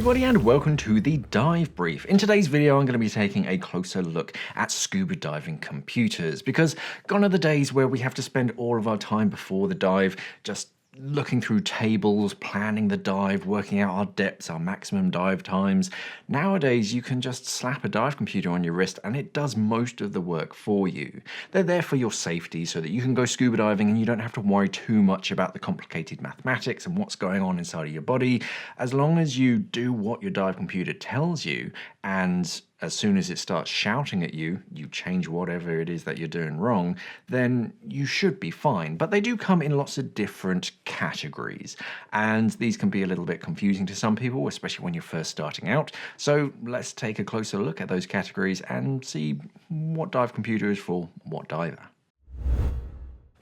everybody and welcome to the Dive Brief. In today's video I'm going to be taking a closer look at scuba diving computers because gone are the days where we have to spend all of our time before the dive just looking through tables, planning the dive, working out our depths, our maximum dive times. Nowadays you can just slap a dive computer on your wrist and it does most of the work for you. They're there for your safety so that you can go scuba diving and you don't have to worry too much about the complicated mathematics and what's going on inside of your body. As long as you do what your dive computer tells you, and as soon as it starts shouting at you, you change whatever it is that you're doing wrong, then you should be fine. But they do come in lots of different categories, and these can be a little bit confusing to some people, especially when you're first starting out. So let's take a closer look at those categories and see what dive computer is for what diver.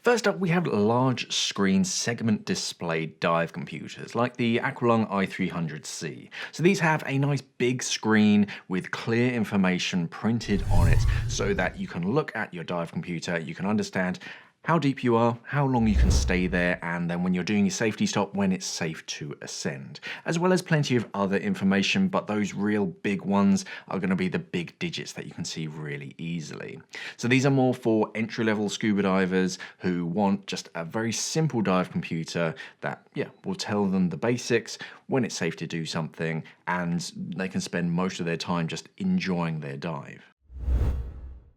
First up, we have large screen segment display dive computers like the Aqualung i300C. So these have a nice big screen with clear information printed on it so that you can look at your dive computer, you can understand how deep you are, how long you can stay there, and then when you're doing your safety stop, when it's safe to ascend. As well as plenty of other information, but those real big ones are going to be the big digits that you can see really easily. So these are more for entry-level scuba divers who want just a very simple dive computer that, will tell them the basics, when it's safe to do something, and they can spend most of their time just enjoying their dive.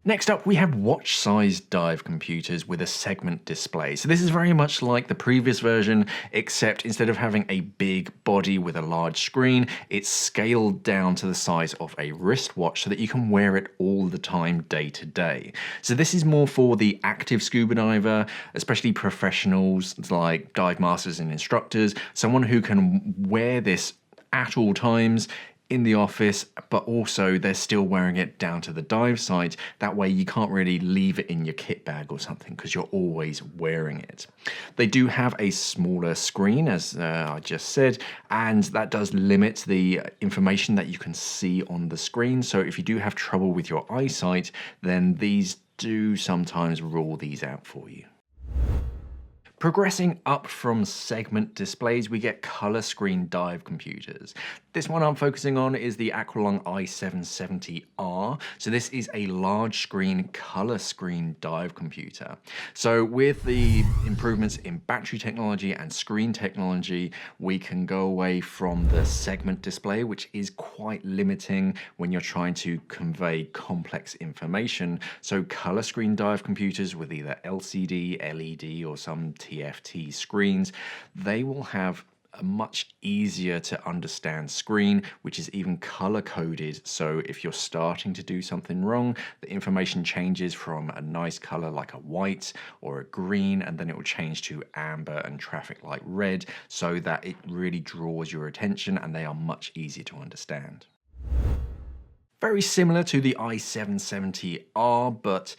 Next up, we have watch-sized dive computers with a segment display. So this is very much like the previous version, except instead of having a big body with a large screen, it's scaled down to the size of a wristwatch so that you can wear it all the time, day to day. So this is more for the active scuba diver, especially professionals like dive masters and instructors, someone who can wear this at all times, in the office, but also they're still wearing it down to the dive site. That way you can't really leave it in your kit bag or something because you're always wearing it. They do have a smaller screen, as I just said, and that does limit the information that you can see on the screen. So if you do have trouble with your eyesight, then these do sometimes rule these out for you. Progressing up from segment displays, we get color screen dive computers. This one I'm focusing on is the Aqualung i770R. So this is a large screen color screen dive computer. So with the improvements in battery technology and screen technology, we can go away from the segment display, which is quite limiting when you're trying to convey complex information. So color screen dive computers with either LCD, LED, or some TFT screens, they will have a much easier to understand screen, which is even color coded. So if you're starting to do something wrong, the information changes from a nice color like a white or a green, and then it will change to amber and traffic light red so that it really draws your attention and they are much easier to understand. Very similar to the i770R, but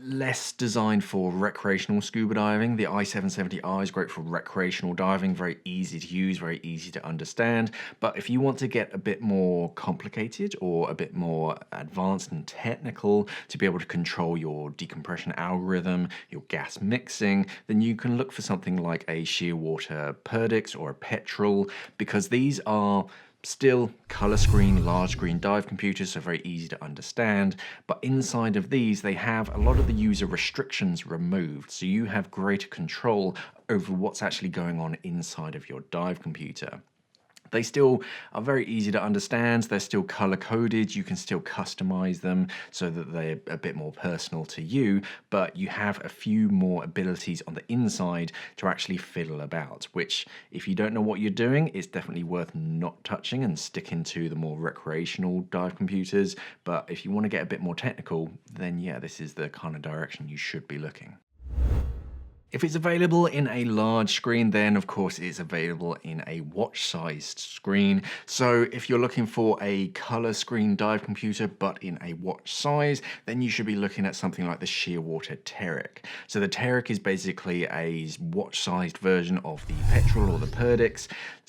less designed for recreational scuba diving. The i770R is great for recreational diving, very easy to use, very easy to understand. But if you want to get a bit more complicated or a bit more advanced and technical to be able to control your decompression algorithm, your gas mixing, then you can look for something like a shearwater Perdix or a Petrel, because these are still color screen, large screen dive computers, so very easy to understand. But inside of these, they have a lot of the user restrictions removed. So you have greater control over what's actually going on inside of your dive computer. They still are very easy to understand. They're still color coded. You can still customize them so that they're a bit more personal to you, but you have a few more abilities on the inside to actually fiddle about, which if you don't know what you're doing, it's definitely worth not touching and sticking to the more recreational dive computers. But if you want to get a bit more technical, then yeah, this is the kind of direction you should be looking. If it's available in a large screen, then of course it's available in a watch-sized screen. So if you're looking for a color screen dive computer but in a watch size, then you should be looking at something like the Shearwater Teric. So the Teric is basically a watch-sized version of the Petrel or the Perdix,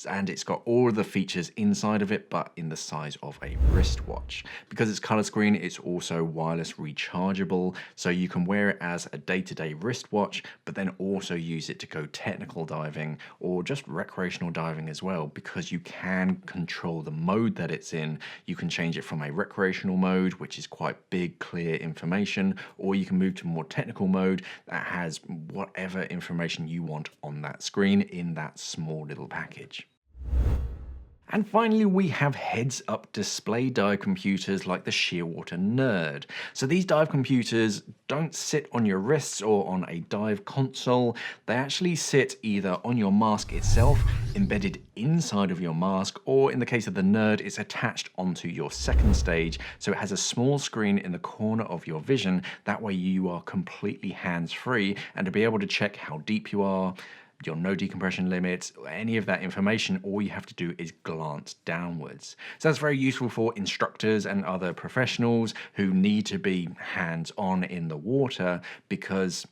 and it's got all of the features inside of it but in the size of a wristwatch. Because it's color screen, it's also wireless rechargeable, so you can wear it as a day-to-day wristwatch, but then also use it to go technical diving or just recreational diving as well, because you can control the mode that it's in. You can change it from a recreational mode, which is quite big, clear information, or you can move to a more technical mode that has whatever information you want on that screen in that small little package. And finally, we have heads-up display dive computers like the Shearwater Nerd. So these dive computers don't sit on your wrists or on a dive console. They actually sit either on your mask itself, embedded inside of your mask, or in the case of the Nerd, it's attached onto your second stage. So it has a small screen in the corner of your vision. That way you are completely hands-free, and to be able to check how deep you are, your no decompression limits, any of that information, all you have to do is glance downwards. So that's very useful for instructors and other professionals who need to be hands-on in the water, because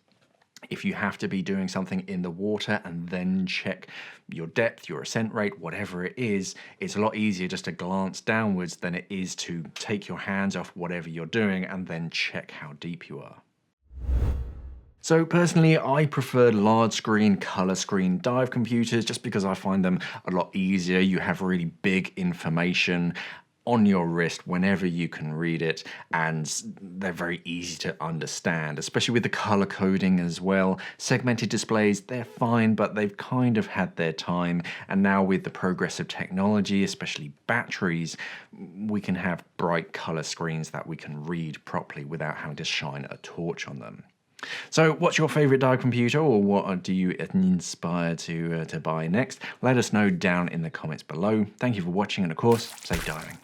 if you have to be doing something in the water and then check your depth, your ascent rate, whatever it is, it's a lot easier just to glance downwards than it is to take your hands off whatever you're doing and then check how deep you are. So personally, I prefer large screen, color screen dive computers just because I find them a lot easier. You have really big information on your wrist whenever you can read it, and they're very easy to understand, especially with the color coding as well. Segmented displays, they're fine, but they've kind of had their time, and now with the progress of technology, especially batteries, we can have bright color screens that we can read properly without having to shine a torch on them. So what's your favorite dive computer, or what do you inspire to buy next? Let us know down in the comments below. Thank you for watching, and of course, safe diving.